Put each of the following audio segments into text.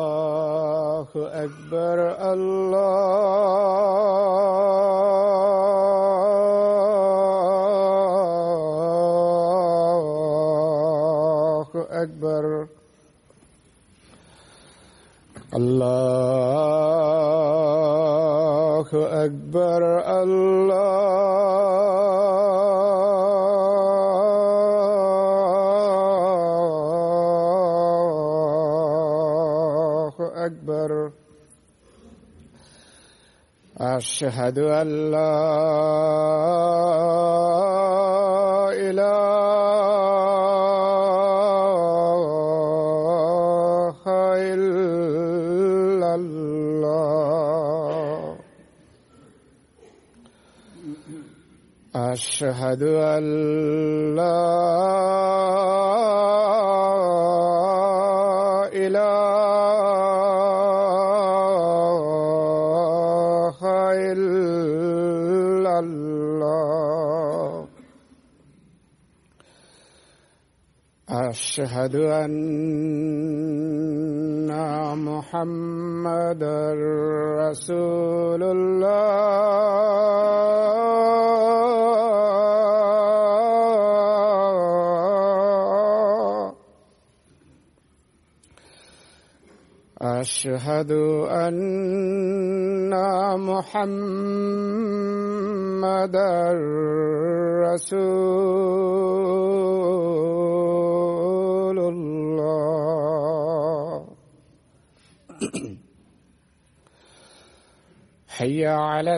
الله أكبر الله أكبر الله أكبر الله أكبر أشهد أن لا إله إلا الله أشهد أن لا إله إلا الله أشهد أن محمدًا رسول الله أشهد أن محمدًا رسول الله حي على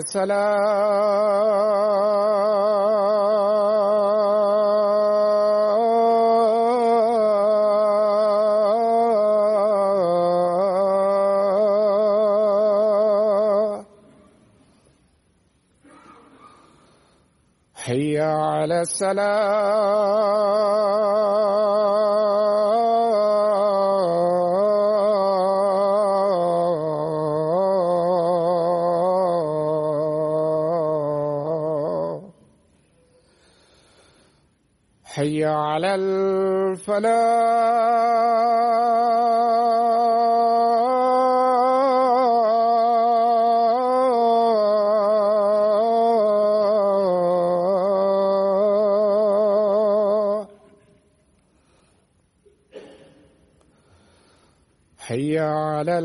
الصلاة حي على الصلاة حي على الفلاح حي على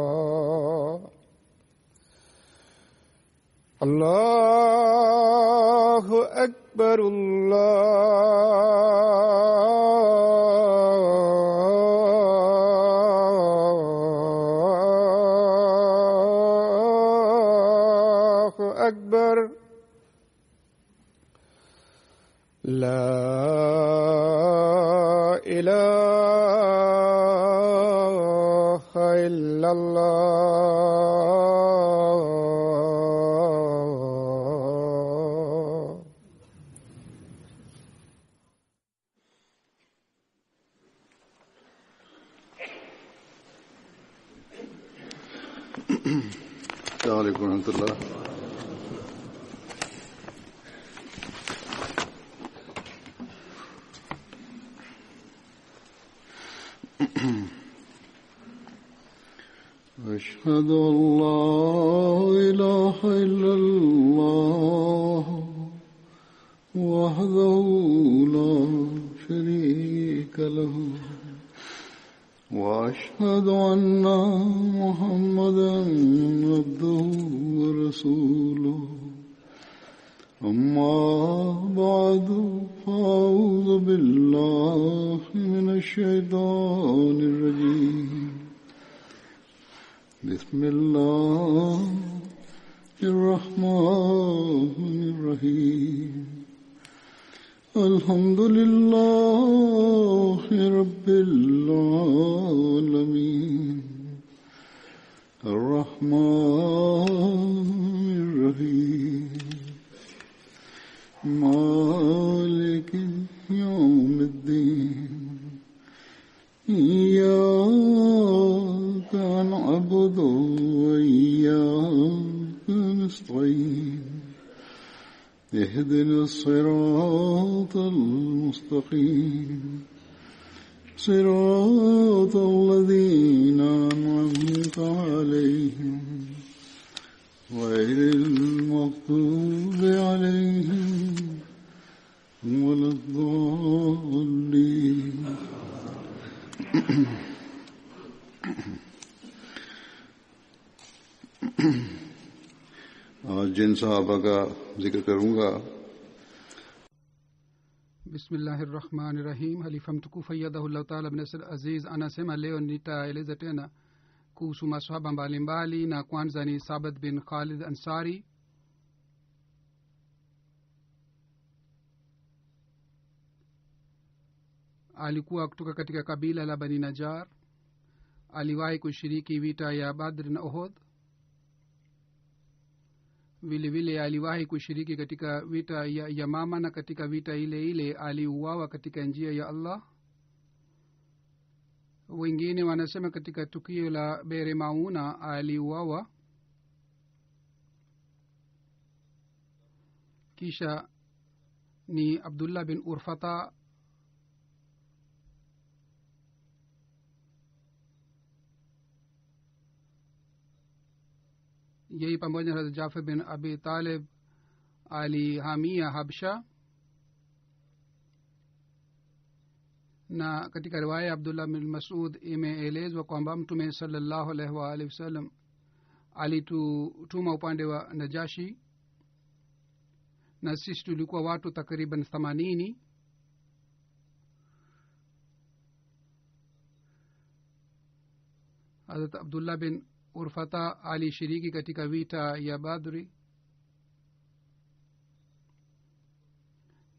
الفلاح الله أكبر الله أكبر لا إله إلا الله السلام عليكم ورحمة الله. أشهد أن لا إله إلا الله وحده لا شريك له وأشهد أن محمدًا عبده ورسوله أما بعد فأعوذ بالله من الشيطان الرجيم بسم الله الرحمن الرحيم الحمد لله رب العالمين الرحمن الرحيم مالك يوم الدين إياك نعبد وإياك نستعين اهدنا الصراط المستقيم صراط الذين أنعمت عليهم غير المغضوب عليهم ولا الضالين. आज जिन साहबा का जिक्र करूंगा. Bismillahirrahmanirrahim. Halifa mtukufu ayyadahullahu ta'ala bin Nasr Aziz anasema leo nitaeleza tena kuhusu maswahaba mbalimbali, na kwanza ni Sabit bin Khalid Ansari. Alikuwa kutoka katika kabila la Bani Najjar. Aliwahi kushiriki vita ya Badr na Uhud. Vile vile aliwahi kushiriki katika vita ya Yamama, na katika vita ile ile aliuawa katika njia ya Allah. Wengine wanasema katika tukio la Bere Mauna aliuawa. Kisha ni Abdullah bin Urfata. Yeye pamoja na Jafar bin Abi Talib alihamia Habsha. Na katika riwaya Abdullah bin Mas'ud imeelezwa kwamba Mtume sallallahu alaihi wa alihi wasallam alitutuma upande wa Najashi, na sisi tulikuwa watu takriban 80. Hazrat Abdullah bin Urfata alishiriki katika vita ya Badri.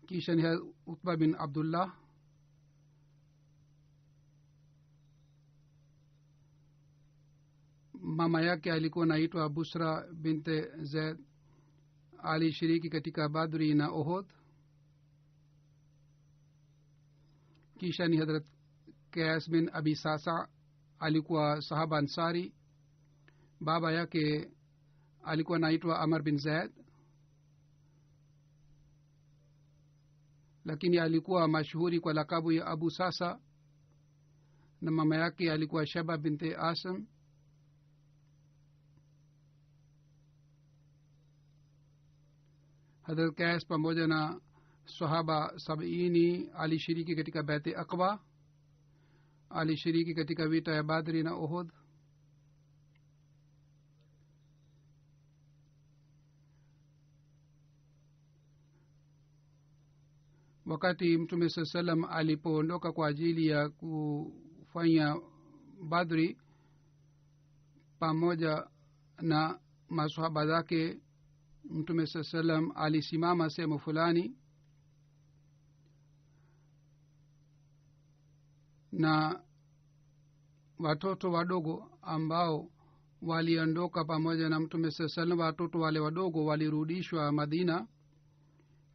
Kisha ni Utba bin Abdullah. Mama yake alikuwa naitwa Busra binte Zaid. Alishiriki katika Badri na Uhud. Kisha ni Hazrat Qais bin Abi Sasa, alikuwa sahaba Ansari. Baba yake alikuwa naitwa Amr bin Zaid, lakini alikuwa mashuhuri kwa lakabu ya Abu Sasa. Na mama yake alikuwa Shaba binti Asim. Hazrat Qais pamoja na sahaba 70 alishiriki katika Bait Aqaba. Alishiriki katika vita ya Badri na Uhud. Wakati Mtume sallam alipoondoka kwa ajili ya kufanya Badri pamoja na maswahaba zake, Mtume sallam alisimama sehemu fulani, na watoto wadogo ambao waliondoka pamoja na Mtume sallam, watoto wale wadogo walirudishwa Madina.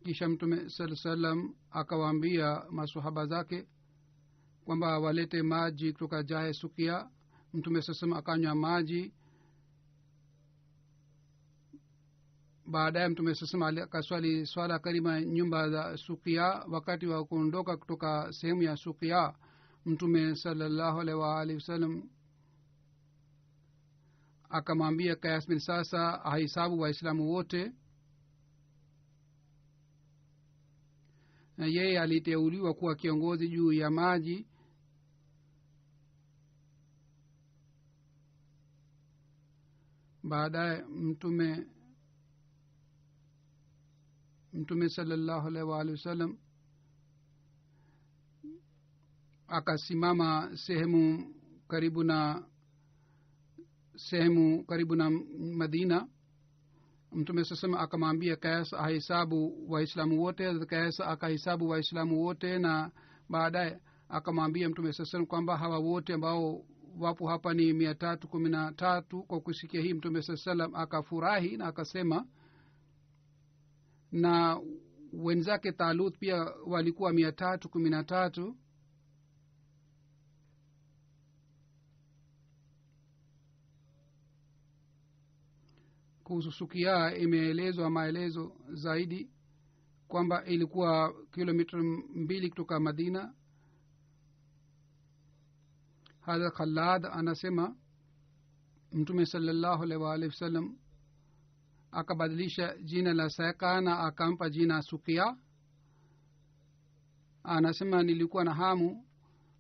Kisha Mtume sallam akawaambia maswahaba zake kwamba walete maji kutoka Jahe Sukia. Mtume sallam akanywa maji. Baadaye Mtume sallam akaswali swala karima nyumba za Sukia. Wakati wa kuondoka kutoka sehemu ya Sukia, Mtume sallallahu alaihi wa alihi wasallam akamwambia Qais bin Sasa ahisabu Waislamu wote. Na yeye aliteuliwa kuwa kiongozi juu ya maji. Baadaye Mtume sallallahu alaihi wa alihi wasallam akasimama sehemu karibu na Madina. Mtume sasema akamwambia Qais ahesabu Waislamu wote. Qais akahesabu Waislamu wote, na baadaye akamwambia Mtume sasema kwamba hawa wote ambao wapo hapa ni 313. Kwa kusikia hii Mtume sallam akafurahi na akasema, na wenzake Talut pia walikuwa 313. kuhusu sukia imeelezwa maelezo zaidi kwamba ilikuwa kilomita 2 kutoka Madina. Hadha Khalad anasema Mtume sallallahu alaihi wasallam akabadilisha jina la Saika na akampa jina Sukia. Anasema nilikuwa na hamu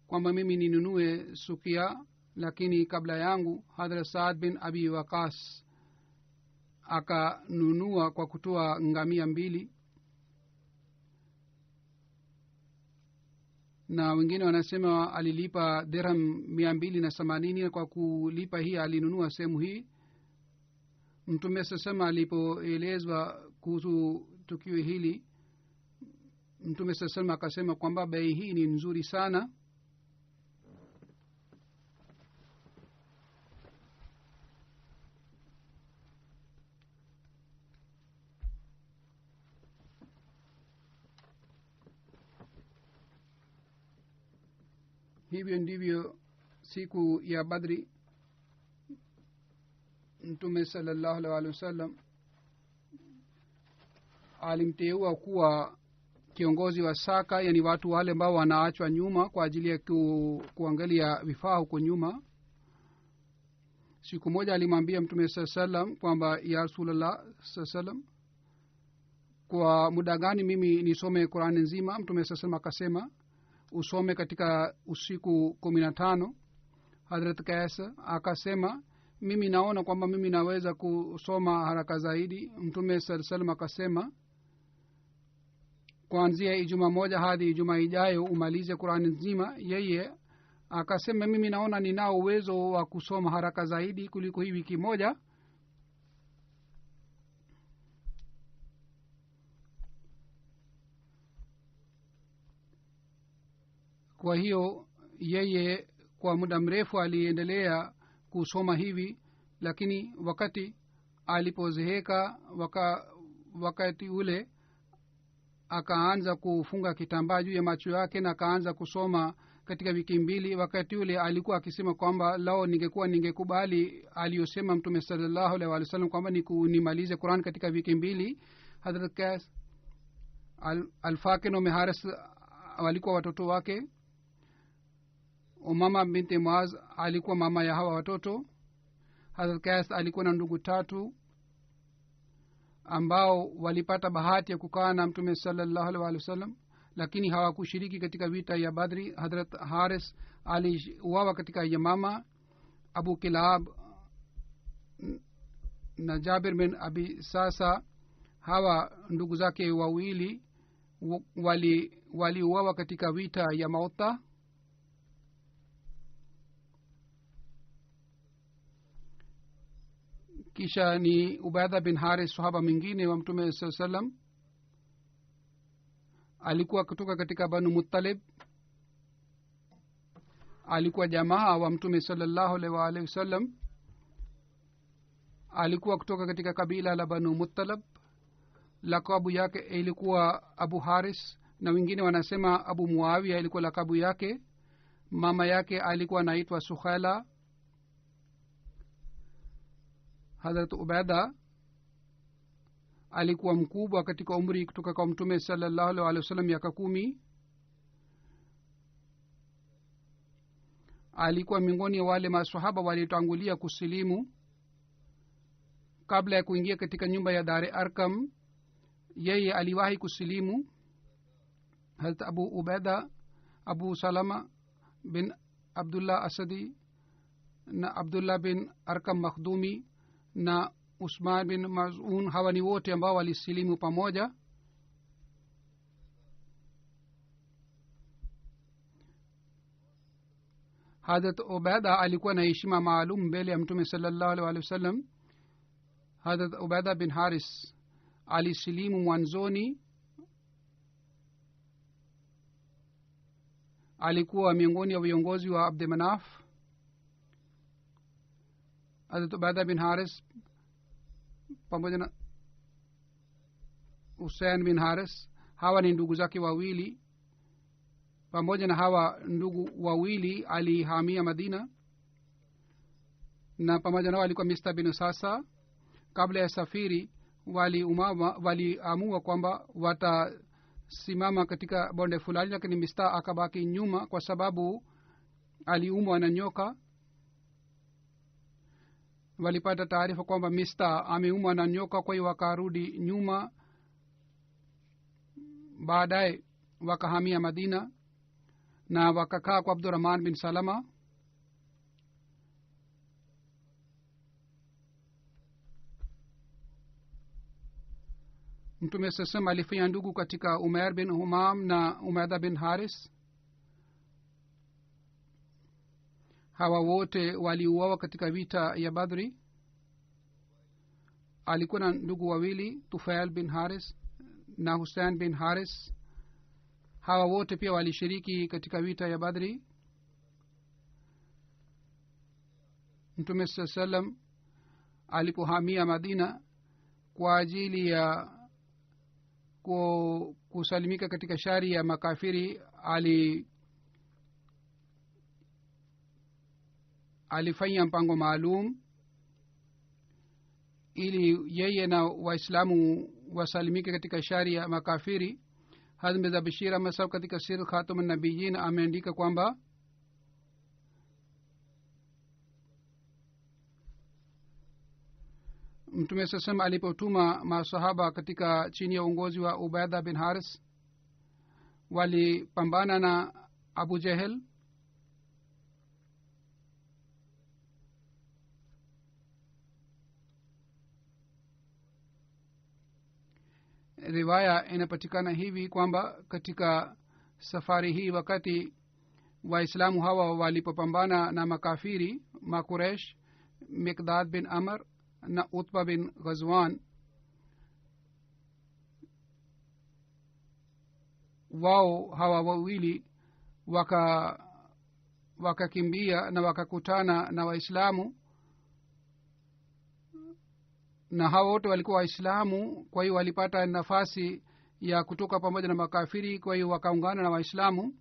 kwamba mimi ninunue Sukia, lakini kabla yangu Hadhrat Saad bin Abi Waqas akanunua kwa kutoa ngamia 2, na wengine wanasema alilipa dirham 280. Kwa kulipa hii alinunua sehemu hii. Mtume sasema alipoelezwa kuhusu tukio hili, Mtume sasema akasema kwamba bei hii ni nzuri sana. Hivyo ndivyo siku ya Badri Mtume sallallahu alaihi wasallam alimteua kuwa kiongozi wa Saka, yani watu wale ambao wanaachwa nyuma kwa ajili ya kuangalia vifaa huko nyuma. Siku moja alimwambia Mtume sallallahu alaihi wasallam kwamba ya Rasulullah sallallahu alaihi wasallam, kwa muda gani mimi nisome Qur'ani nzima? Mtume sallallahu alaihi wasallam akasema usome katika usiku 15. Hadrat Qais akasema mimi naona kwamba mimi naweza kusoma haraka zaidi. Mtume sallallahu alaihi wasallam akasema kuanzia Ijumaa moja hadi Ijumaa ijayo umalize Qur'ani nzima. Yeye akasema mimi naona ninao uwezo wa kusoma haraka zaidi kuliko hii wiki moja. Kwa hiyo yeye kwa muda mrefu aliendelea kusoma hivi, lakini wakati alipozeheka wakati ule akaanza kufunga kitambaa juu ya macho yake na akaanza kusoma katika wiki 2. Wakati ule alikuwa akisema kwamba lao ningekubali aliyosema Mtume sallallahu alaihi wasallam kwamba nimalize Qur'an katika wiki 2. Hadrat Qais Al-Fakin na Haris walikuwa watoto wake. Umama binti Muaz alikuwa mama ya hawa watoto. Hadrat Qais alikuwa na ndugu 3 ambao walipata bahati ya kukaa na Mtume sallallahu alaihi wasallam, lakini hawakushiriki katika vita ya Badri. Hadrat Haris aliuawa katika Yamama. Abu Kilab na Jabir bin Abi Sasa, hawa ndugu zake wawili waliuawa katika vita ya Mauta. Kisha ni Ubaida bin Haris, sahaba mwingine wa Mtume sallallahu alaihi wasallam, alikuwa kutoka katika Banu Muttalib, alikuwa jamaa wa Mtume sallallahu alaihi wasallam, alikuwa kutoka katika kabila la Banu Muttalib. Lakabu yake ilikuwa Abu Haris, na wengine wanasema Abu Muawiya ilikuwa lakabu yake. Mama yake alikuwa anaitwa Sukhaila. Hadrat Ubaida alikuwa mkubwa katika umri kutoka kwa Mtume sallallahu alaihi wasallam miaka 10. Alikuwa miongoni mwa wale maswahaba waliotangulia kusilimu. Kabla ya kuingia katika nyumba ya Dar Arkam, yeye aliwahi kusilimu. Hadrat Abu Ubaida, Abu Salama bin Abdullah Asadi na Abdullah bin Arkam Makhdumi na Usman bin Maz'un, hawa ni wote ambao walisilimu pamoja. Hadrat Ubaida alikuwa na heshima maalum mbele ya Mtume sallallahu alaihi wasallam. Hadrat Ubaida bin Haris alisilimu mwanzoni, alikuwa miongoni mwa viongozi wa Abd Manaf. Hadrat Ubaida bin Haris pamoja na Hussein bin Haris, hawa ni ndugu zake wawili. Pamoja na hawa ndugu wawili alihamia Madina, na pamoja nao alikuwa Mista bin Sasa. kabla ya safiri waliamua kwamba watasimama katika bonde fulani, lakini Mistah akabaki nyuma kwa sababu aliumwa na nyoka. Walipata taarifa kwamba Mistah ameumwa na nyoka, kwa hiyo wakarudi nyuma. baadaye wakahamia Madina na wakakaa kwa Abdurrahman bin Salama. Mtume sasema alifanya ndugu katika Umair bin Humam na Umaida bin Haris. Hawa wote waliuawa katika vita ya Badri. Alikuwa na ndugu wawili, Tufail bin Haris na Hussein bin Haris. Hawa wote pia walishiriki katika vita ya Badri. Mtume sallam alipohamia Madina kwa ajili ya kusalimika katika shari ya makafiri, alifanya mpango maalum ili yeye na Waislamu wasalimike katika shari ya makafiri. Hazrat Mirza Bashir Ahmad Sahab katika Sir Khatam an-Nabiyyin ameandika kwamba Mtume sasema alipotuma masahaba katika chini ya uongozi wa Ubaida bin Haris, walipambana na Abu Jahel. Riwaya inapatikana hivi kwamba katika safari hii wakati Waislamu hawa walipopambana na makafiri Makuresh, Miqdad bin Amr na Utba bin Ghazwan, wao hawa wawili wakakimbia na wakakutana na Waislamu, na hawa wote walikuwa Waislamu. Kwa hiyo walipata nafasi ya kutoka pamoja na makafiri, kwa hiyo wakaungana na Waislamu.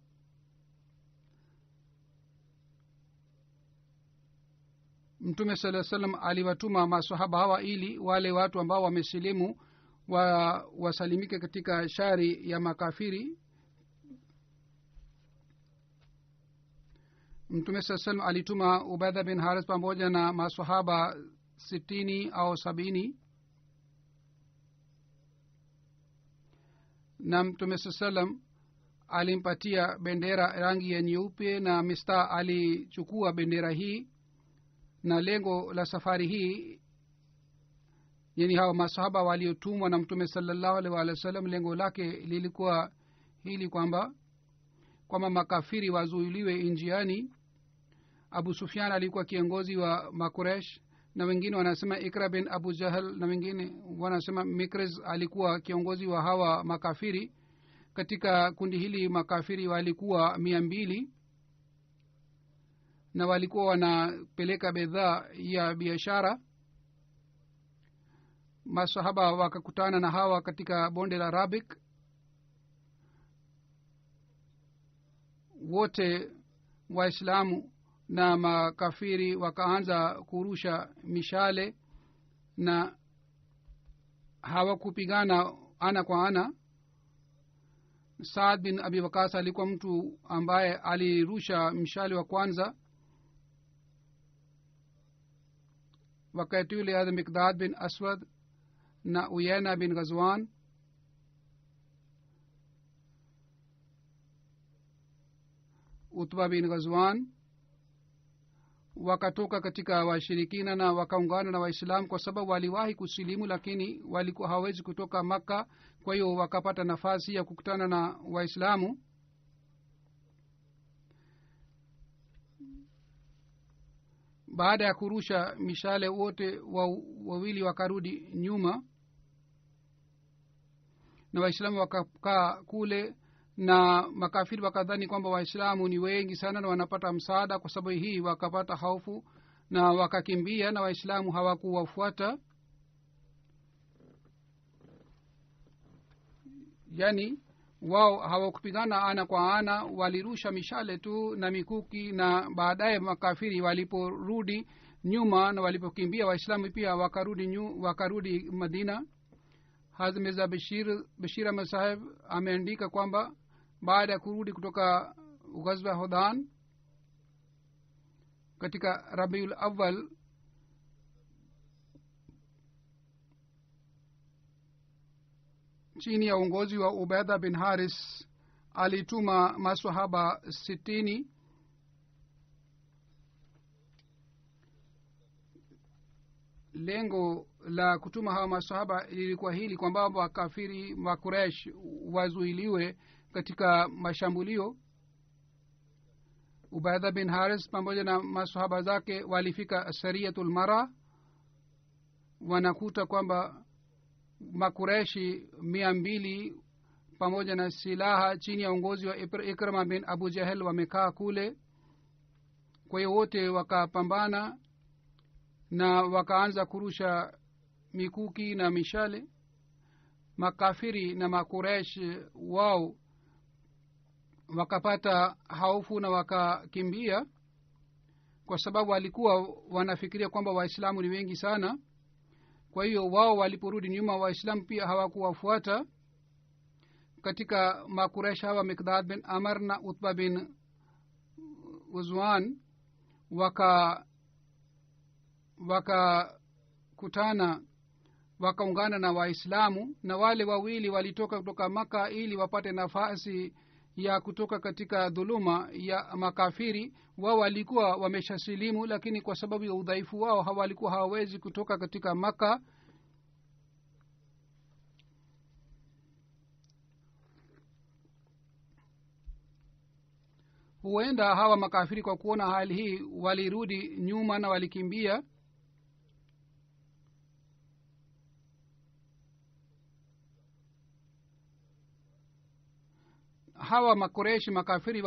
Mtume sallallahu alaihi wasallam aliwatuma maswahaba hawa ili wale watu ambao wamesilimu wasalimike katika shari ya makafiri. Mtume sallallahu alaihi wasallam alituma Ubaida bin Haris pamoja na maswahaba 60 au 70, na Mtume sallallahu alaihi wasallam alimpatia bendera rangi ya nyeupe, na Mistah alichukua bendera hii. Na lengo la safari hii, yani hawa masahaba waliotumwa na Mtume sallallahu alaihi wasallam, lengo lake lilikuwa hili kwamba makafiri wazuiliwe njiani. Abu Sufyan alikuwa kiongozi wa Makuresh, na wengine wanasema Ikra bin Abu Jahal, na wengine wanasema Mikriz alikuwa kiongozi wa hawa makafiri. Katika kundi hili makafiri walikuwa 200 na walikuwa wanapeleka bidhaa ya biashara. Masahaba wakakutana na hawa katika bonde la Rabik. Wote Waislamu na makafiri wakaanza kurusha mishale na hawakupigana ana kwa ana. Saad bin Abi Waqas alikuwa mtu ambaye alirusha mshale wa kwanza. Wakati ule Hazrat Miqdad bin Aswad na Uyayna bin Ghazwan Utba bin Ghazwan wakatoka katika washirikina na wakaungana na Waislamu, kwa sababu waliwahi kusilimu lakini walikuwa hawezi kutoka Makka. Kwa hiyo wakapata nafasi ya kukutana na Waislamu. Baada ya kurusha mishale, wote wawili wakarudi nyuma, na Waislamu wakakaa kule, na makafiri wakadhani kwamba Waislamu ni wengi sana na wanapata msaada. Kwa sababu hii wakapata hofu na wakakimbia, na Waislamu hawakuwafuata. Yani wao hawakupigana ana kwa ana, walirusha mishale tu na mikuki, na baadaye makafiri waliporudi nyuma na walipokimbia waislamu pia wakarudi madina. Hazrat Mirza bashir ahmad saheb ameandika kwamba baada ya kurudi kutoka ghazwa Hodan katika Rabiul Awwal, chini ya uongozi wa Ubaida bin Haris alituma maswahaba 60. Lengo la kutuma hawa maswahaba lilikuwa hili kwamba wakafiri wa Quraysh wazuiliwe katika mashambulio. Ubaida bin Haris pamoja na maswahaba zake walifika Sariyatul Mara, wanakuta kwamba makureshi 200 pamoja na silaha chini ya uongozi wa Ikrama bin Abu Jahel wamekaa kule. Kwa hiyo wote wakapambana na wakaanza kurusha mikuki na mishale. Makafiri na makuresh wao wakapata hofu na wakakimbia, kwa sababu walikuwa wanafikiria kwamba waislamu ni wengi sana. Kwa hiyo wao waliporudi nyuma, waislamu pia hawakuwafuata. Katika makuresh hawa Miqdad bin Amr na Utba bin Uzwan wakakutana wakaungana na waislamu, na wale wawili walitoka kutoka Maka ili wapate nafasi ya kutoka katika dhuluma ya makafiri. Wao walikuwa wameshasilimu, lakini kwa sababu ya udhaifu wao walikuwa hawawezi kutoka katika Maka. Huenda hawa makafiri kwa kuona hali hii walirudi nyuma na walikimbia. Hawa makureshi makafiri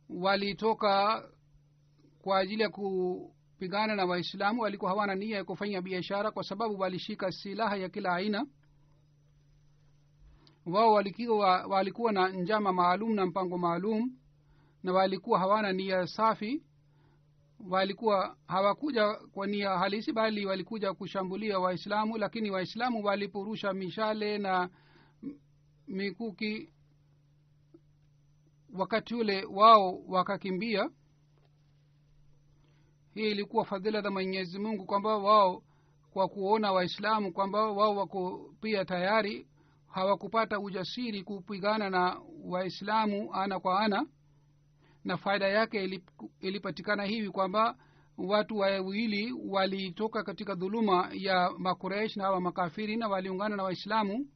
walitoka kwa ajili ya kupigana na waislamu. Walikuwa hawana nia ya kufanya biashara, kwa sababu walishika silaha ya kila aina. Wao walikuwa na njama maalum na mpango maalum, na walikuwa hawana nia safi. Walikuwa hawakuja kwa nia halisi, bali walikuja kushambulia waislamu. Lakini waislamu waliporusha mishale na mikuki, wakati ule wao wakakimbia. Hii ilikuwa fadhila za Mwenyezi Mungu, kwamba wao kwa kuona waislamu kwamba wao wako pia tayari, hawakupata ujasiri kupigana na waislamu ana kwa ana. Na faida yake ilipatikana hivi kwamba watu wawili walitoka katika dhuluma ya makureish na hawa makafiri, na waliungana na waislamu.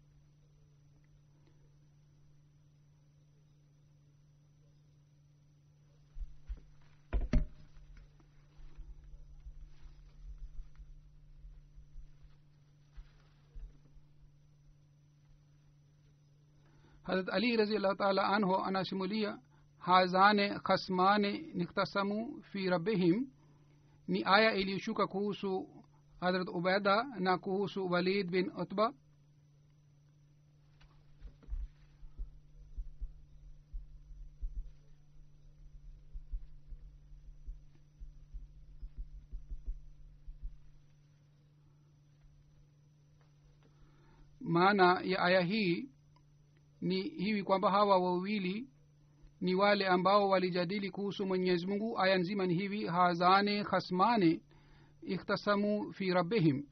Hazrat Ali radhiyallahu ta'ala anhu anasimulia, hazane khasmane niktasamu fi rabbihim ni aya iliyoshuka kuhusu Hazrat Ubaida na kuhusu Walid bin Utba. Maana ya aya hii ni hivi kwamba hawa wawili ni wale ambao walijadili kuhusu Mwenyezi Mungu. Aya nzima ni hivi: hazane khasmane ikhtasamu fi rabbihim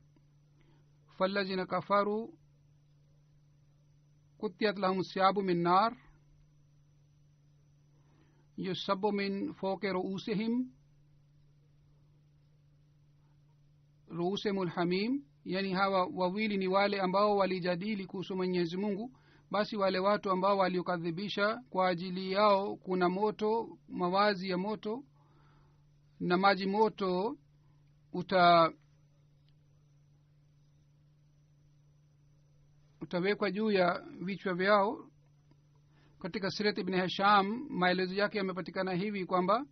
fallazina kafaru kutiyat lahum siyabu min nar yusabbu min fawqi ru'usihim ru'usimul hamim. Yani hawa wawili ni wale ambao walijadili kuhusu Mwenyezi Mungu. Basi wale watu ambao waliokadhibisha, kwa ajili yao kuna moto, mawazi ya moto na maji moto utawekwa juu ya vichwa vyao. Katika Sirat Ibn Hisham maelezo yake yamepatikana hivi kwamba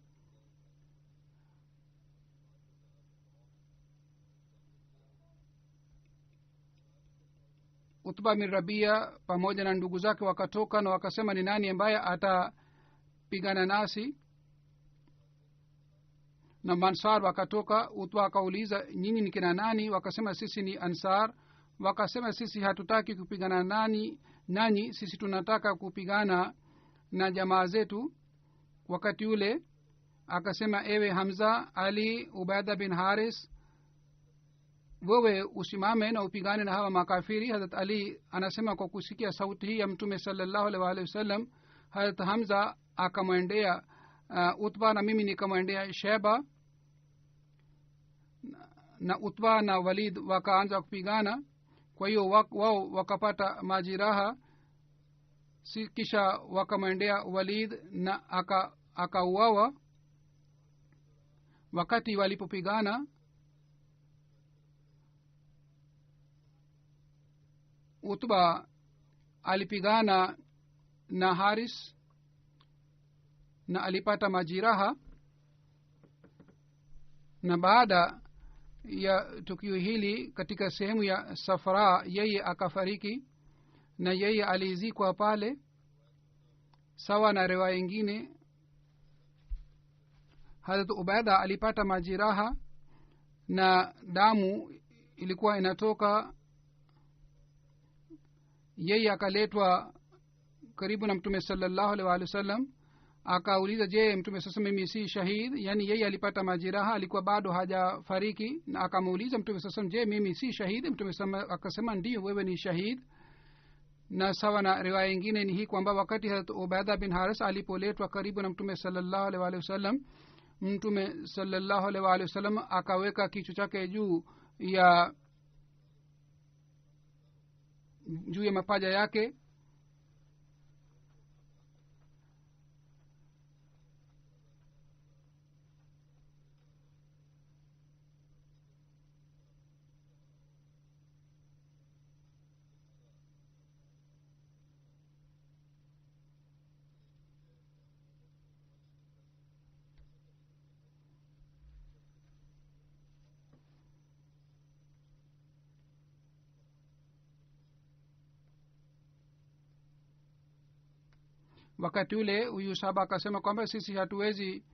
Utba bin Rabia pamoja na ndugu zake wakatoka na wakasema, ni nani ambaye atapigana nasi? na mansar wakatoka. Utba akauliza, nyinyi ni kina nani? Wakasema, sisi ni ansar. Wakasema, sisi hatutaki kupigana nanyi, sisi tunataka kupigana na jamaa zetu. Wakati ule akasema, ewe Hamza, Ali, Ubaida bin Haris, wewe usimame na upigane na hawa makafiri. Hazrat Ali anasema, kwa kusikia sauti hii ya mtume sallallahu alaihi wasallam, Hazrat Hamza akamwendea Utba na mimi nikamwendea Sheba, na Utba na Walid wakaanza kupigana. Kwa hiyo wao wakapata majeraha, kisha wakamwendea Walid na akauawa. Wakati walipopigana, Utba alipigana na Haris na alipata majeraha, na baada ya tukio hili katika sehemu ya Safra yeye akafariki na yeye alizikwa pale. Sawa na riwaya nyingine, Hazrat Ubaida alipata majeraha na damu ilikuwa inatoka. Yeye akaletwa karibu na mtume sallallahu alaihi wasallam, akauliza, je, mtume sasa mimi si shahid? Yani yeye alipata majeraha, alikuwa bado hajafariki, na akamuuliza mtume sasa, je, mimi si shahid? Mtume sasa akasema, ndio, wewe ni shahid. Na sawa na riwaya nyingine ni hii kwamba wakati Hazrat Ubaida bin Haris alipoletwa karibu na mtume sallallahu alaihi wasallam, mtume sallallahu alaihi wasallam akaweka kichwa chake juu ya mapaja yake, wakati ule huyu sahaba akasema kwamba sisi hatuwezi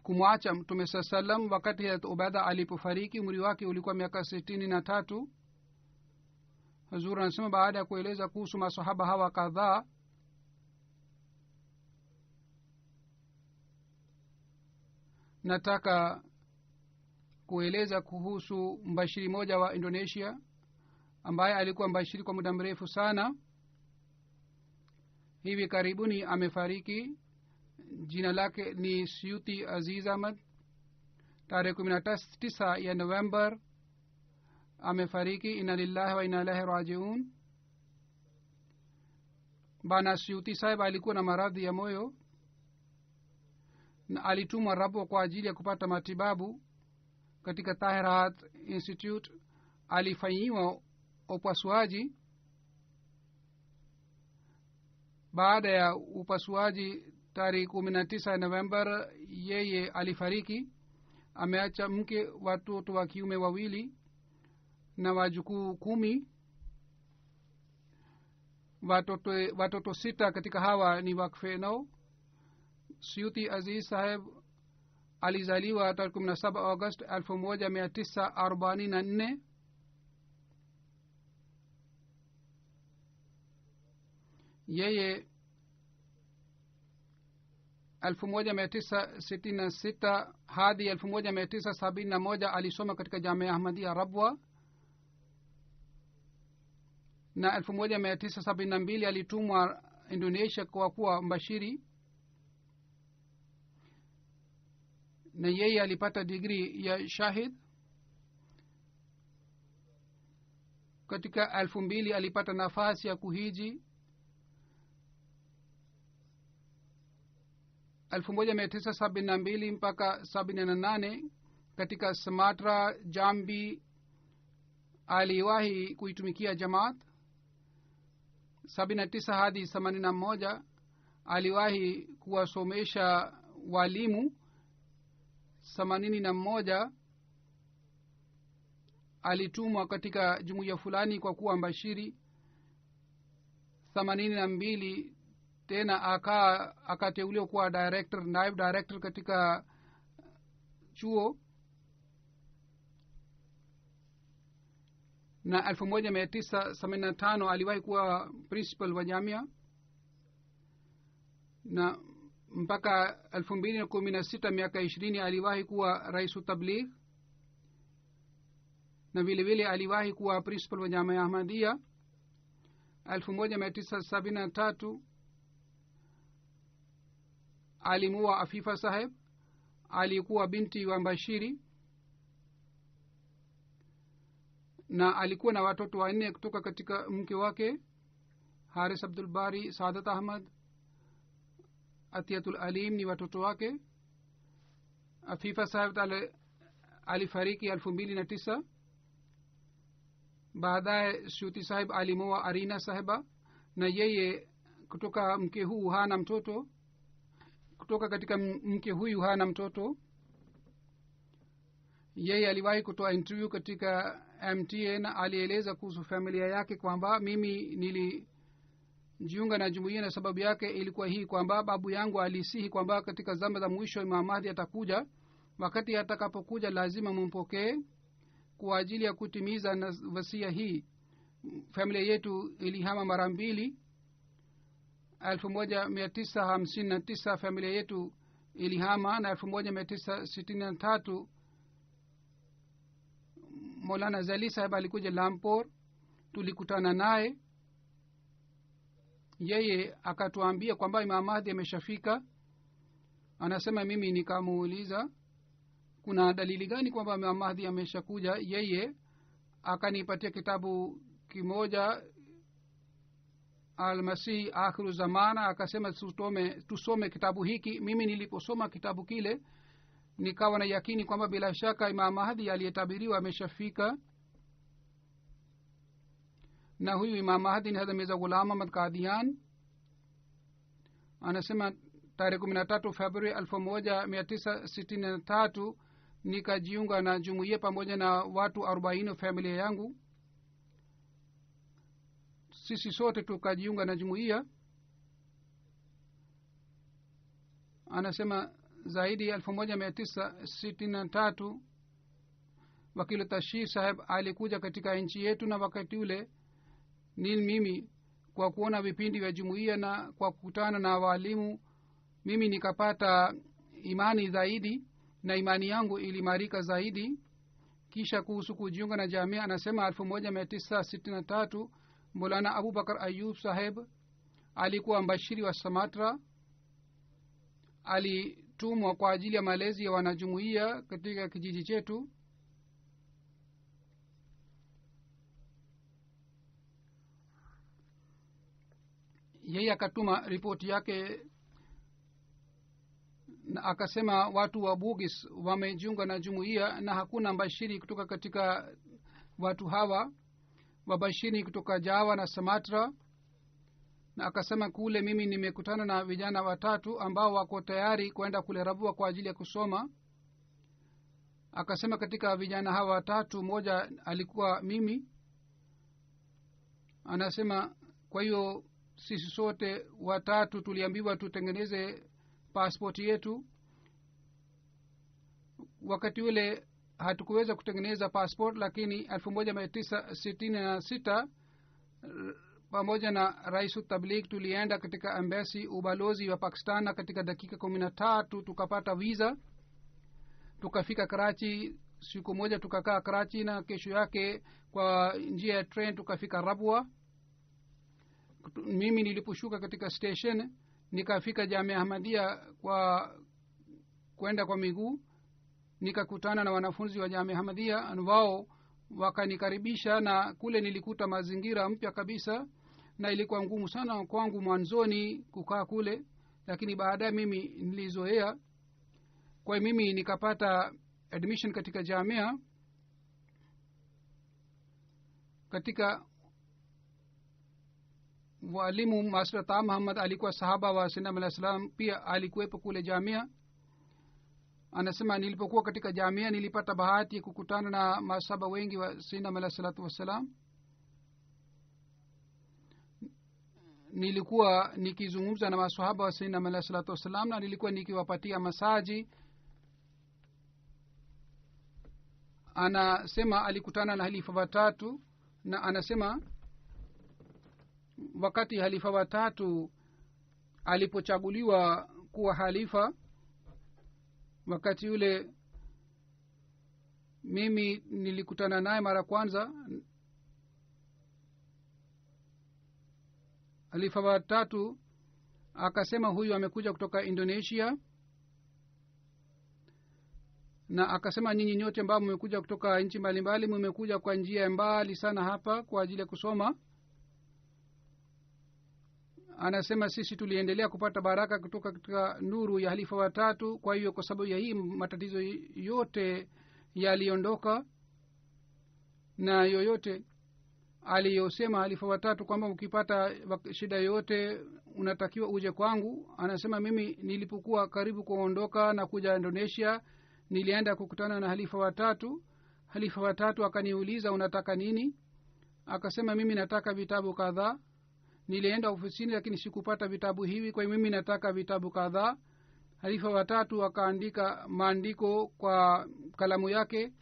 kumwacha mtume saa salam. Wakati Hazrat Ubaida alipofariki, umri wake ulikuwa miaka 63. Hazur anasema, baada ya kueleza kuhusu masahaba hawa kadhaa, nataka kueleza kuhusu mbashiri moja wa Indonesia ambaye alikuwa mbashiri kwa muda mrefu sana. Hivi karibuni amefariki. Jina lake ni Suyuti Aziz Ahmad. Tarehe 19 ya November amefariki. Inna lillahi wa inna ilaihi rajiun. Bana Suyuti sahib alikuwa na maradhi ya moyo na alitumwa Rabu kwa ajili ya kupata matibabu katika Tahirat Institute. Alifanyiwa upasuaji. Baada ya upasuaji tarehe 19 November yeye alifariki. Ameacha mke, watoto wa kiume 2 na wajukuu 10. Watoto 6 katika hawa ni wakfe nao. Suyuti Aziz saheb alizaliwa tarehe 17 August 1944. Yeye 1966 hadi 1971 alisoma katika Jamia Ahmadiyya Rabwa, na 1972 alitumwa Indonesia kwa kuwa mbashiri, na yeye alipata degree ya shahid. Katika 2000 alipata nafasi ya kuhiji. 1972 mpaka 78 katika Sumatra, Jambi aliwahi kuitumikia Jamaat. 79 hadi 81 aliwahi kuwasomesha walimu. 81 alitumwa katika jumuiya fulani kwa kuwa mbashiri. 82 tena akateuliwa kuwa director, naibu director katika chuo na 1975 aliwahi kuwa principal wa jamia na mpaka 2016 miaka 20 aliwahi kuwa rais tabligh na vile vile aliwahi kuwa principal wa jamia ahmadiyya 1973 alimuoa afifa saheb alikuwa binti wa Bashiri na alikuwa na watoto wanne kutoka katika mke wake Haris Abdul Bari Saadat Ahmad Atiyatul Alim ni watoto wake. Afifa saheb alifariki 2009. baadaye Shuti saheb alimoa Arina saheba na yeye kutoka mke huu hana mtoto kutoka katika mke huyu hana mtoto. Yeye aliwahi kutoa interview katika MTA na alieleza kuhusu familia yake kwamba mimi nilijiunga na jumuiya na sababu yake ilikuwa hii kwamba babu yangu alisihi kwamba katika zama za mwisho Imam Mahdi atakuja. Wakati atakapokuja lazima mumpokee kwa ajili ya kutimiza wasia hii. Familia yetu ilihama mara mbili. 1959 familia yetu ilihama na 1963 Maulana Zali saheb alikuja Lampur. Tulikutana naye, yeye akatuambia kwamba Imam Mahdi ameshafika. Anasema mimi nikamuuliza kuna dalili gani kwamba Imam Mahdi ameshakuja. Yeye akanipatia kitabu kimoja Al-Masih Akhiru Zamana, akasema tusome kitabu hiki. Mimi niliposoma kitabu kile nikawa na yakini kwamba bila shaka Imam Mahdi aliyetabiriwa ameshafika. Na huyu Imam Mahdi ni Hazrat Mirza Ghulam Ahmad Qadian. Anasema tarehe 13 Februari 1963 nikajiunga na jumuiya pamoja na watu 40 familia yangu. Sisi sote tukajiunga na jumuiya. Anasema zaidi 1963 Wakil Tashir saheb alikuja katika nchi yetu, na wakati ule mimi kwa kuona vipindi vya jumuiya na kwa kukutana na walimu mimi nikapata imani zaidi na imani yangu ilimarika zaidi. Kisha kuhusu kujiunga na jamia, anasema 1963 Maulana Abu Bakar Ayub saheb alikuwa mbashiri wa Samatra. Alitumwa kwa ajili ya malezi ya wanajumuiya katika kijiji chetu. Yeye akatuma ripoti yake na akasema watu wa Bugis wamejiunga na jumuiya na hakuna mbashiri kutoka katika watu hawa. Wabashiri kutoka Java na Sumatra. Na akasema kule mimi nimekutana na vijana watatu ambao wako tayari kwenda kule Rabwa kwa ajili ya kusoma. Akasema katika vijana hawa watatu mmoja alikuwa mimi. Anasema kwa hiyo sisi sote watatu tuliambiwa tutengeneze passport yetu. Wakati ule hatukuweza kutengeneza passport, lakini 1966 pamoja na Rais Tabligh tulienda katika embassy ubalozi wa Pakistan, na katika dakika 13 tukapata visa. Tukafika Karachi. Siku moja tukakaa Karachi na kesho yake kwa njia ya train tukafika Rabwa. Mimi niliposhuka katika station nikafika Jamia Ahmadiyya kwa kwenda kwa miguu. Nikakutana na wanafunzi wa Jamia Ahmadiyya, wao wakanikaribisha, na kule nilikuta mazingira mpya kabisa na ilikuwa ngumu sana kwangu mwanzoni kukaa kule, lakini baadaye mimi nilizoea. Kwa mimi nikapata admission katika jamia. Katika walimu Master Ata Muhammad alikuwa sahaba wa Sayyidina Alayhi Salam, pia alikuwepo kule jamia. Anasema nilipokuwa katika jamia nilipata bahati ya kukutana na masahaba wengi wa Sayyidina Alayhi Salatu Wassalam. Nilikuwa nikizungumza na masahaba wa Sayyidina Alayhi Salatu Wassalam na nilikuwa nikiwapatia masaji. anasema alikutana na halifa watatu, na anasema wakati halifa watatu alipochaguliwa kuwa halifa, wakati yule mimi nilikutana naye mara kwanza. halifa watatu akasema huyu amekuja kutoka Indonesia, na akasema nyinyi nyote ambao mmekuja kutoka nchi mbalimbali mmekuja kwa njia mbali sana hapa kwa ajili ya kusoma. Anasema sisi tuliendelea kupata baraka kutoka katika nuru ya halifa watatu. Kwa hiyo kwa sababu ya hii matatizo yote yaliondoka, na yoyote aliyosema halifa watatu kwamba ukipata shida yote unatakiwa uje kwangu. Anasema mimi nilipokuwa karibu kuondoka na kuja Indonesia, nilienda kukutana na halifa watatu. halifa watatu akaniuliza unataka nini? Akasema mimi nataka vitabu kadhaa. Nilienda ofisini lakini sikupata vitabu hivi, kwa hiyo mimi nataka vitabu kadhaa. halifa watatu akaandika maandiko kwa kalamu yake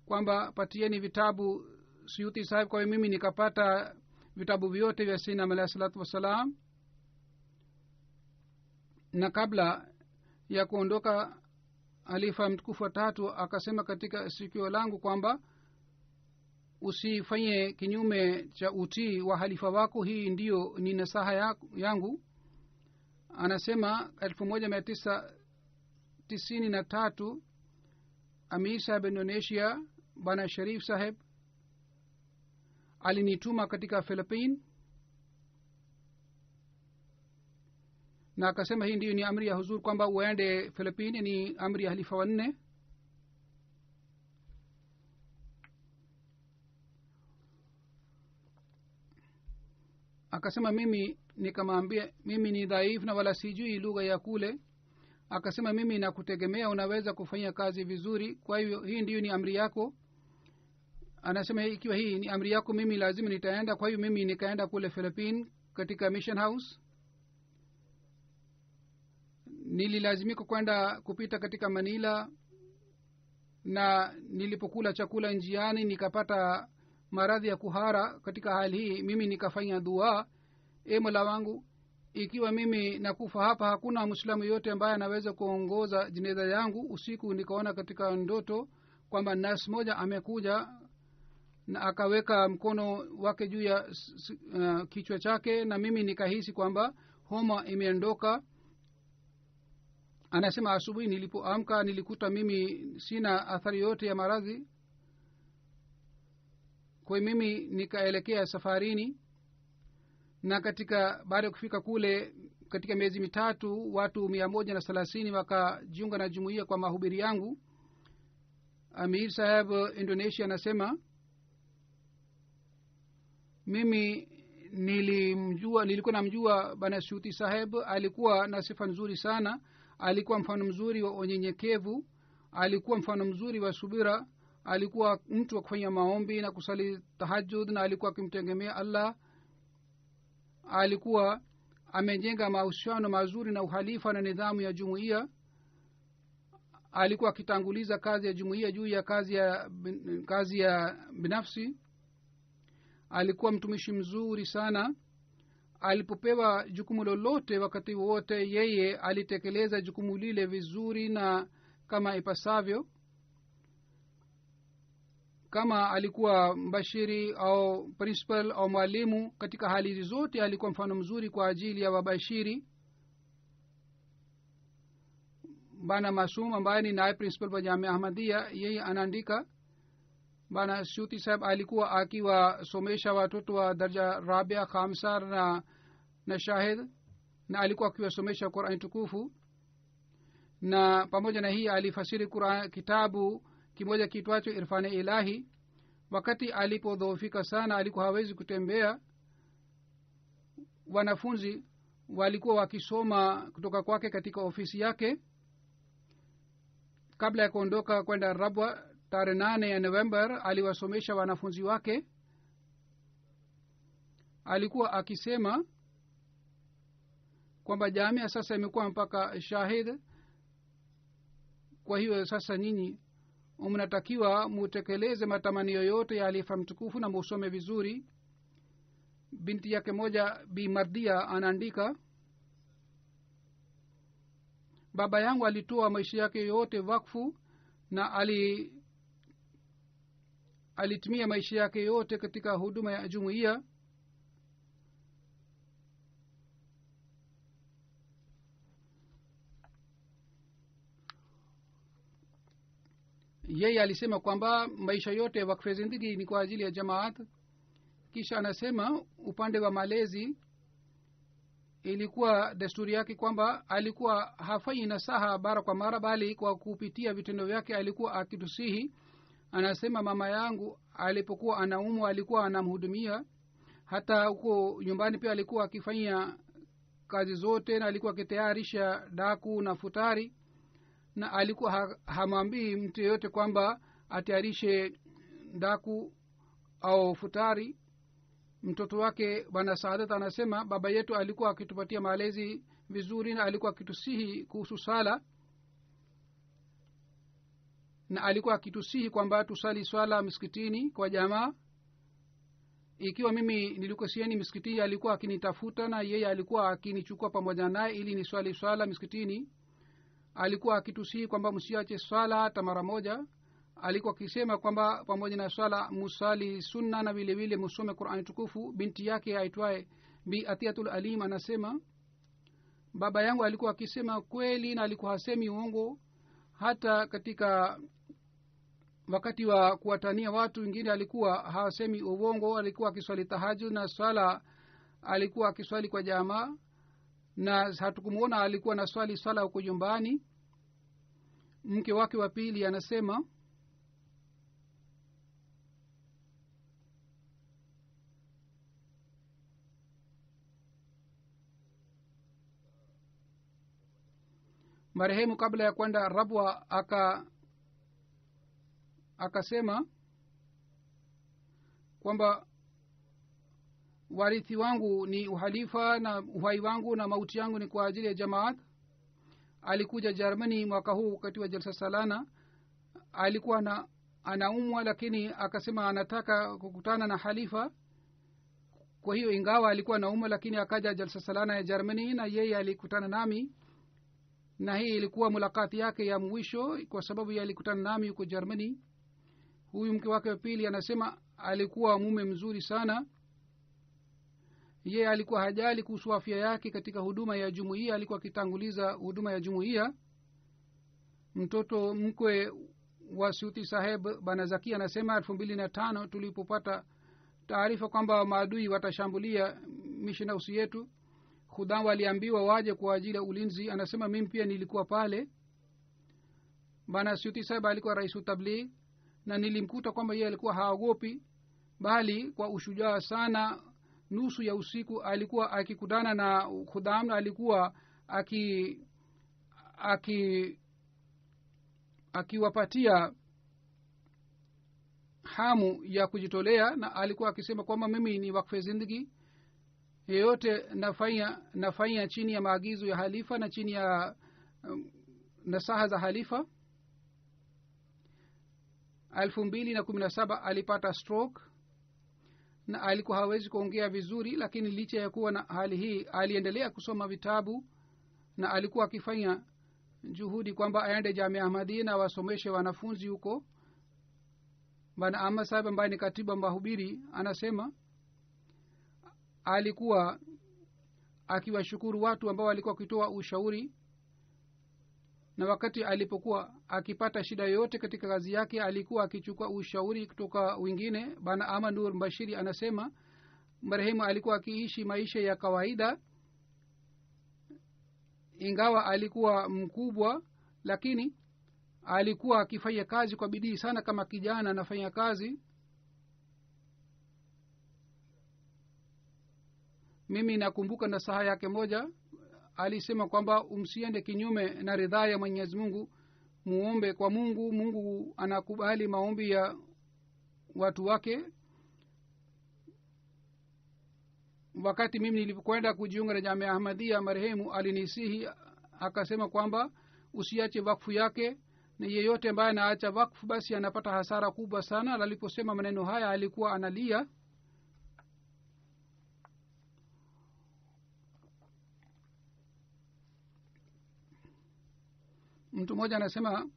kwamba patieni vitabu Suyuti Sahib. kwa hiyo mimi nikapata vitabu vyote vya Sayyidina alayhi salatu wasalam. Na kabla ya kuondoka halifa mtukufu watatu akasema katika sikio langu kwamba usifanye kinyume cha utii wa halifa wako, hii ndiyo ni nasaha yangu. Anasema 1993 Amir Sahib Indonesia Bana Sharif Sahib alinituma katika Philippines, na akasema hii ndiyo ni amri ya huzur kwamba uende Philippines, ni amri ya halifa wanne. Akasema mimi nikamwambia mimi ni dhaifu na wala sijui lugha ya kule. Akasema mimi nakutegemea, unaweza kufanya kazi vizuri, kwa hivyo hii ndiyo ni amri yako. Anasema ikiwa hii ni amri yako mimi lazima nitaenda. kwa hivyo mimi nikaenda kule Philippines katika mission house. Nililazimika kwenda kupita katika Manila, na nilipokula chakula njiani nikapata maradhi ya kuhara. katika hali hii mimi nikafanya dua, Mola wangu, ikiwa mimi nakufa hapa hakuna Muislamu yote ambaye anaweza kuongoza jeneza yangu. Usiku nikaona katika ndoto kwamba nasi moja amekuja na akaweka mkono wake juu ya kichwa chake, na mimi nikahisi kwamba homa imeondoka. Anasema asubuhi nilipoamka nilikuta mimi sina athari yote ya maradhi. kwa mimi nikaelekea safarini, na katika baada ya kufika kule katika miezi mitatu watu 130 wakajiunga na jumuiya kwa mahubiri yangu. Amir Sahib Indonesia mimi nilikuwa namjua Bana Suyuti Sahib. alikuwa na sifa nzuri sana, alikuwa mfano mzuri wa unyenyekevu, alikuwa mfano mzuri wa subira, alikuwa mtu wa kufanya maombi na kusali tahajjud, na alikuwa akimtegemea Allah. alikuwa amejenga mahusiano mazuri na uhalifa na nidhamu ya jumuiya. alikuwa akitanguliza kazi ya jumuiya juu ya kazi ya binafsi. alikuwa mtumishi mzuri sana. alipopewa jukumu lolote wakati wote yeye alitekeleza jukumu lile vizuri na kama ipasavyo. kama alikuwa mbashiri au principal au mwalimu, katika hali zote alikuwa mfano mzuri kwa ajili ya wabashiri. Bana Masum ambaye ni naye principal wa Jamia Ahmadiyya, yeye anaandika Bana Suyuti Sahib alikuwa akiwasomesha watoto wa daraja Rabia, Khamsar na Shahid, na alikuwa akiwasomesha Qur'an tukufu. na pamoja na hii alifasiri Qur'an kitabu kimoja kitwacho Irfani Ilahi. wakati alipodhoofika sana, alikuwa hawezi kutembea, wanafunzi walikuwa wakisoma kutoka kwake katika ofisi yake. kabla ya kuondoka kwenda Rabwa tarehe 8 ya November aliwasomesha wanafunzi wake. alikuwa akisema kwamba jamia sasa imekuwa mpaka Shahid, kwa hiyo sasa nyinyi mnatakiwa mutekeleze matamanio yote ya halifa mtukufu na musome vizuri. Binti yake moja Bi Mardia anaandika, baba yangu alitoa maisha yake yote wakfu na alitumia maisha yake yote katika huduma ya jumuiya. Yeye alisema kwamba maisha yote wakfu zindagi ni kwa ajili ya jamaat. Kisha anasema upande wa malezi ilikuwa desturi yake kwamba alikuwa hafanyi nasaha mara kwa mara, bali kwa kupitia vitendo vyake alikuwa akitusihi. Anasema mama yangu alipokuwa anaumwa alikuwa anamhudumia, hata huko nyumbani pia alikuwa akifanyia kazi zote, na alikuwa akitayarisha daku na futari, na alikuwa hamwambii mtu yeyote kwamba atayarishe daku au futari. Mtoto wake Bwana Saadat anasema baba yetu alikuwa akitupatia malezi vizuri, na alikuwa akitusihi kuhusu sala, na alikuwa akitusihi kwamba tusali swala msikitini kwa jamaa. Ikiwa mimi nilikuwa sieni msikitini, alikuwa akinitafuta na yeye alikuwa akinichukua pamoja naye ili niswali swala msikitini. Alikuwa akitusihi kwamba msiache swala hata mara moja. Alikuwa akisema kwamba pamoja na swala musali sunna na vile vile musome Qur'ani tukufu. Binti yake aitwaye Bi Atiatul Alim anasema baba yangu alikuwa akisema kweli na alikuwa hasemi uongo. Hata katika wakati wa kuwatania watu wengine alikuwa hasemi uongo. Alikuwa akiswali tahajjud na swala alikuwa akiswali kwa jamaa, na hatukumuona alikuwa na swali swala huko nyumbani. Mke wake wa pili anasema marehemu kabla ya kwenda Rabwa akasema kwamba warithi wangu ni uhalifa na uhai wangu na mauti yangu ni kwa ajili ya jamaat. Alikuja Germany mwaka huu wakati wa jalsa salana. Alikuwa anaumwa, lakini akasema anataka kukutana na halifa. Kwa hiyo ingawa alikuwa anaumwa, lakini akaja jalsa salana ya Germany na yeye alikutana nami, na hii ilikuwa mulakati yake ya mwisho kwa sababu yeye alikutana nami huko Germany. Huyu mke wake wa pili anasema alikuwa mume mzuri sana. Yeye alikuwa hajali kuhusu afya yake katika huduma ya jumuiya, alikuwa akitanguliza huduma ya jumuiya. Mtoto mkwe wa Suti Saheb Bana Zaki anasema 2005 tulipopata taarifa kwamba maadui watashambulia mission house yetu, khudam waliambiwa waje kwa ajili ya ulinzi. Anasema mimi pia nilikuwa pale. Bana Suti Saheb alikuwa rais wa tabligh, na nilimkuta kwamba yeye alikuwa haogopi, bali kwa ushujaa sana. Nusu ya usiku alikuwa akikutana na khudam, na alikuwa akiwapatia hamu ya kujitolea, na alikuwa akisema kwamba mimi ni wakfe zindagi, yeyote nafanya chini ya maagizo ya halifa na chini ya nasaha za halifa. 2017 alipata stroke na alikuwa hawezi kuongea vizuri, lakini licha ya kuwa na hali hii aliendelea kusoma vitabu, na alikuwa akifanya juhudi kwamba aende Jamia Ahmadiyya na wasomeshe wanafunzi huko. Bana Ahmad Sahib ambaye ni katibu mahubiri anasema alikuwa akiwashukuru watu ambao walikuwa wakitoa ushauri, na wakati alipokuwa akipata shida yoyote katika kazi yake alikuwa akichukua ushauri kutoka wengine. Bana Ahmad Nur Mbashiri anasema marehemu alikuwa akiishi maisha ya kawaida, ingawa alikuwa mkubwa, lakini alikuwa akifanya kazi kwa bidii sana kama kijana anafanya kazi. Mimi nakumbuka nasaha yake moja, alisema kwamba umsiende kinyume na ridhaa ya Mwenyezi Mungu, muombe kwa Mungu. Mungu anakubali maombi ya watu wake. Wakati mimi nilipokwenda kujiunga na Jamia Ahmadiyya, marehemu alinisihi akasema kwamba usiache wakfu yake na yeyote ambaye anaacha wakfu basi anapata hasara kubwa sana. Aliposema maneno haya alikuwa analia. mtu mmoja anasema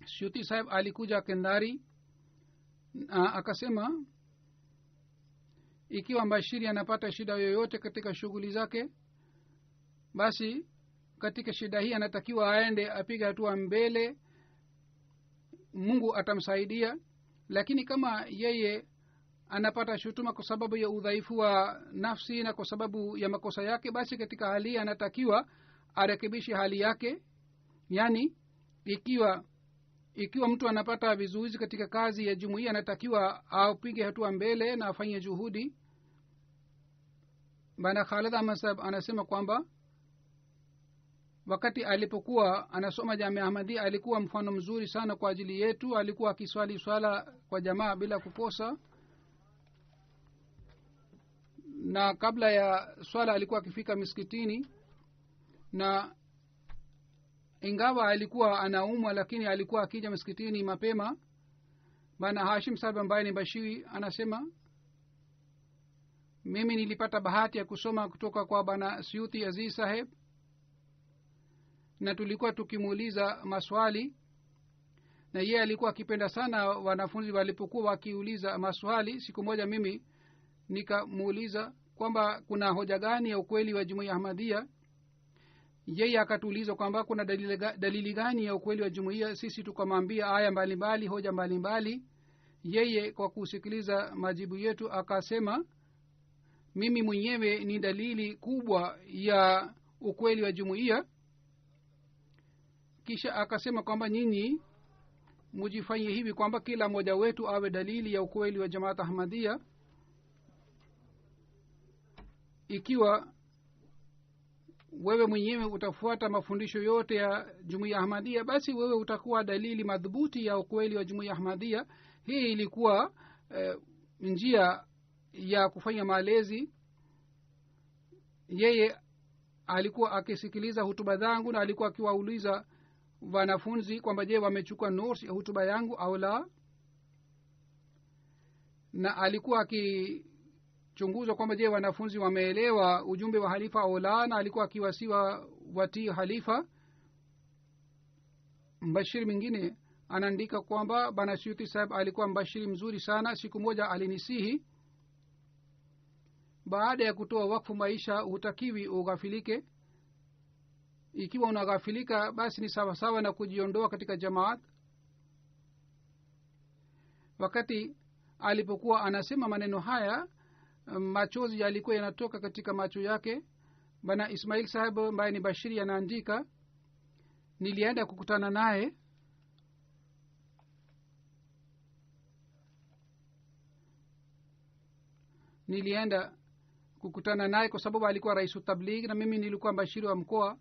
Shuti Sahib alikuja Kendari akasema ikiwa mbashiri anapata shida yoyote katika shughuli zake basi katika shida hii anatakiwa aende apige hatua mbele, Mungu atamsaidia. Lakini kama yeye anapata shutuma kwa sababu ya udhaifu wa nafsi na kwa sababu ya makosa yake, basi katika hali anatakiwa arekebishe hali yake. Yani ikiwa mtu anapata vizuizi katika kazi ya jumuiya, anatakiwa apige hatua mbele na afanye juhudi. Bana Khalid Ahmad Sahib anasema kwamba wakati alipokuwa anasoma Jamia Ahmadiyya alikuwa mfano mzuri sana kwa ajili yetu. Alikuwa akiswali swala kwa jamaa bila kukosa, na kabla ya swala alikuwa akifika misikitini, na ingawa alikuwa anaumwa lakini alikuwa akija msikitini mapema. Bana Hashim Sahib ambaye ni Bashiri anasema mimi nilipata bahati ya kusoma kutoka kwa Bana Suyuti Aziz Sahib, na tulikuwa tukimuuliza maswali, na yeye alikuwa akipenda sana wanafunzi walipokuwa wakiuliza maswali. Siku moja mimi nikamuuliza kwamba kuna hoja gani ya ukweli wa Jumuiya Ahmadiyya. Yeye akatuuliza kwamba kuna dalili gani ya ukweli wa jumuiya. Sisi tukamwambia aya mbalimbali, hoja mbalimbali. Yeye kwa kusikiliza majibu yetu akasema mimi mwenyewe ni dalili kubwa ya ukweli wa jumuiya. Kisha akasema kwamba nyinyi mujifanye hivi kwamba kila mmoja wetu awe dalili ya ukweli wa Jamaat Ahmadiyya. Ikiwa wewe mwenyewe utafuata mafundisho yote ya Jumuiya Ahmadiyya, basi wewe utakuwa dalili madhubuti ya ukweli wa Jumuiya Ahmadiyya. Hii ilikuwa njia ya kufanya malezi. Yeye alikuwa akisikiliza hutuba zangu na alikuwa akiwauliza wanafunzi kwamba je, wamechukua notes ya hutuba yangu au la, na alikuwa akichunguza kwamba je, wanafunzi wameelewa ujumbe wa halifa au la, na alikuwa akiwasiwa watii halifa. Mbashiri mwingine anaandika kwamba Bana Suyuti Sahib alikuwa mbashiri mzuri sana. Siku moja alinisihi, baada ya kutoa wakfu maisha hutakiwi ughafilike. Ikiwa unaghafilika basi ni sawa sawa na kujiondoa katika jamaat. Wakati alipokuwa anasema maneno haya, machozi yalikuwa yanatoka katika macho yake. Bana Ismail Sahib ambaye ni Bashiri anaandika, nilienda kukutana naye kwa sababu alikuwa rais wa tabligh na mimi nilikuwa Bashiri wa mkoa.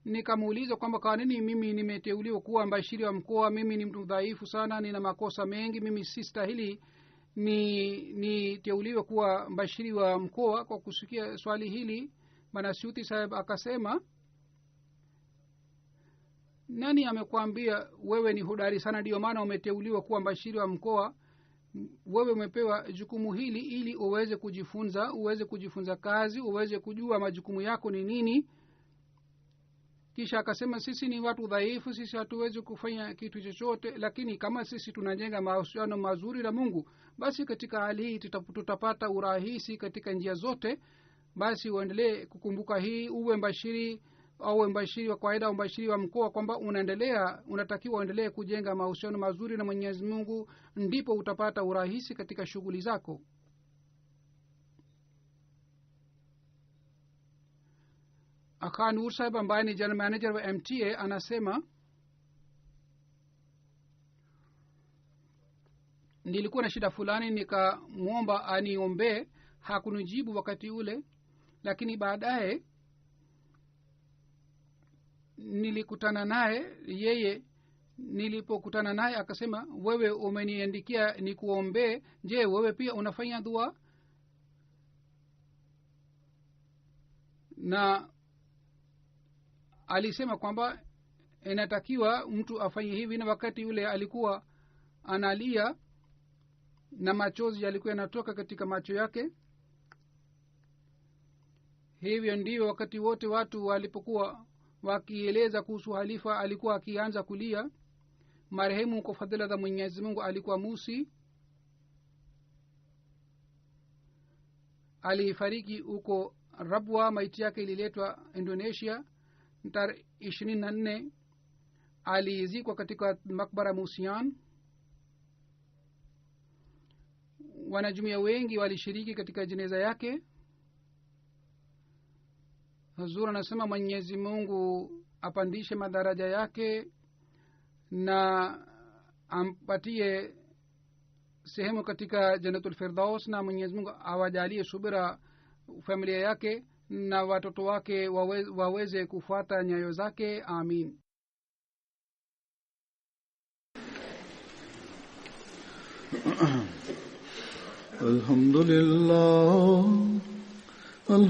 Nikamuuliza kwamba kwa nini mimi nimeteuliwa kuwa Bashiri wa mkoa? Mimi ni mtu dhaifu sana, nina makosa mengi, mimi si stahili niteuliwe kuwa Bashiri wa mkoa. Kwa kusikia swali hili, Bana Suyuti Sahib akasema, nani amekwambia wewe ni hodari sana ndio maana umeteuliwa kuwa Bashiri wa mkoa? Wewe umepewa jukumu hili ili uweze kujifunza kazi, uweze kujua majukumu yako ni nini. Kisha akasema sisi ni watu dhaifu, sisi hatuwezi kufanya kitu chochote, lakini kama sisi tunajenga mahusiano mazuri na Mungu, basi katika hali hii tutapata urahisi katika njia zote. Basi uendelee kukumbuka hii, uwe mbashiri au mbashiri wa kawaida au mbashiri wa mkoa, kwamba unatakiwa uendelee kujenga mahusiano mazuri na Mwenyezi Mungu, ndipo utapata urahisi katika shughuli zako. Khan Nur Sahib ambaye ni general manager wa MTA anasema, nilikuwa na shida fulani nikamwomba aniombee. Hakunijibu wakati ule, lakini baadaye nilikutana naye. Nilipokutana naye akasema, wewe umeniandikia nikuombee, je wewe pia unafanya dua? Na alisema kwamba inatakiwa mtu afanye hivi. Na wakati yule alikuwa analia na machozi yalikuwa yanatoka katika macho yake. Hivyo ndio wakati wote watu walipokuwa wakieleza kuhusu halifa alikuwa akianza kulia. Marehemu kwa fadhila za Mwenyezi Mungu alikuwa Musi, alifariki huko Rabwa. maiti yake ililetwa Indonesia tarehe 24. alizikwa katika makbara Musian. wanajumuiya wengi walishiriki katika jeneza yake. Huzur anasema Mwenyezi Mungu apandishe madaraja yake na ampatie sehemu katika Jannatul Firdaus, na Mwenyezi Mungu awajalie subira familia yake na watoto wake waweze kufuata nyayo zake. Amin.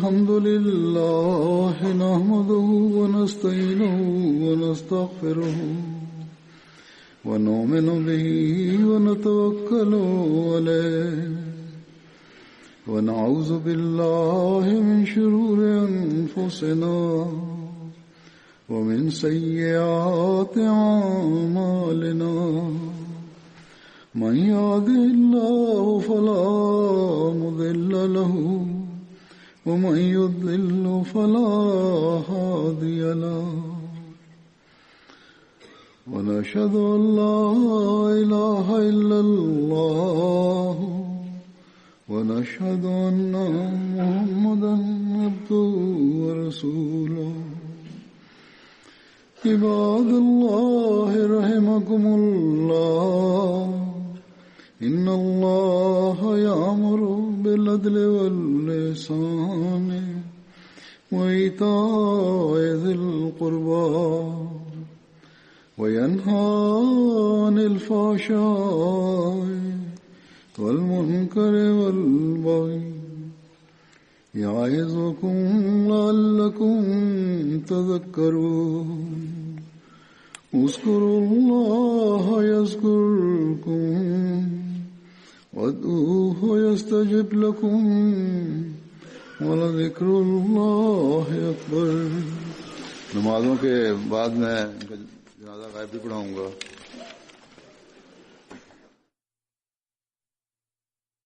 Alhamdulillah nahmaduhu wa nasta'inuhu wa nastaghfiruhu wa nu'minu bihi wa natawakkalu alayhi wa na'udhu billahi min shururi anfusina wa min sayyiati a'malina. من يهده الله فلا مضل له ومن يضلل فلا هادي له ونشهد أن لا إله إلا الله ونشهد أن محمدا عبده ورسوله. عباد الله رحمكم الله إن الله يأمر بالعدل والإحسان وإيتاء ذي القربى وينهى عن الفحشاء والمنكر والبغي يعظكم لعلكم تذكرون. اذكروا الله يذكركم وادعوه يستجب لكم ولذكر الله أكبر. नमाजों के बाद में जनाजा गायब भी पढ़ाऊंगा.